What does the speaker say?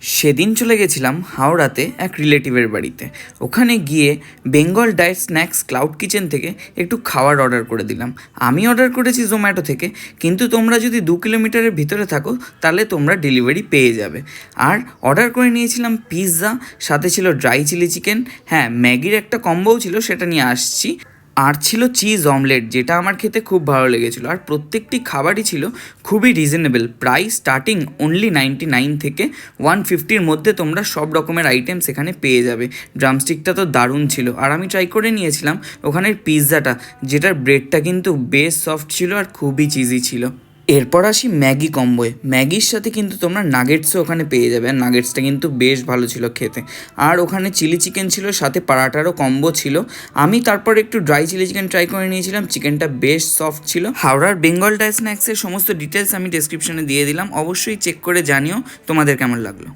সেদিন চলে গেছিলাম হাওড়াতে এক রিলেটিভের বাড়িতে। ওখানে গিয়ে Bengal diet snacks cloud kitchen থেকে একটু খাবার অর্ডার করে দিলাম। আমি অর্ডার করেছি জোম্যাটো থেকে, কিন্তু তোমরা যদি 2 কিলোমিটারের ভিতরে থাকো তাহলে তোমরা ডেলিভারি পেয়ে যাবে। আর অর্ডার করে নিয়েছিলাম পিৎজা, সাথে ছিল ড্রাই চিলি চিকেন, হ্যাঁ ম্যাগির একটা কম্বোও ছিল, সেটা নিয়ে আসছি। আর ছিল চিজ অমলেট, যেটা আমার খেতে খুব ভালো লেগেছিলো। আর প্রত্যেকটি খাবারই ছিল খুবই রিজনেবল প্রাইস, স্টার্টিং অনলি 99 থেকে 150-র মধ্যে তোমরা সব রকমের আইটেমস এখানে পেয়ে যাবে। ড্রামস্টিকটা তো দারুণ ছিল। আর আমি ট্রাই করে নিয়েছিলাম ওখানের পিৎজাটা, যেটার ব্রেডটা কিন্তু বেশ সফট ছিল আর খুবই চিজি ছিল। এরপর আসি ম্যাগি কম্বোয়। ম্যাগির সাথে কিন্তু তোমরা নাগেটসও ওখানে পেয়ে যাবে, আর নাগেটসটা কিন্তু বেশ ভালো ছিল খেতে। আর ওখানে চিলি চিকেন ছিল, সাথে পারাটারও কম্বো ছিল। আমি তারপর একটু ড্রাই চিলি চিকেন ট্রাই করে নিয়েছিলাম, চিকেনটা বেশ সফট ছিল। হাওড়ার বেঙ্গল ডায়েট স্ন্যাক্সের সমস্ত ডিটেলস আমি ডেসক্রিপশনে দিয়ে দিলাম, অবশ্যই চেক করে জানিও তোমাদের কেমন লাগলো।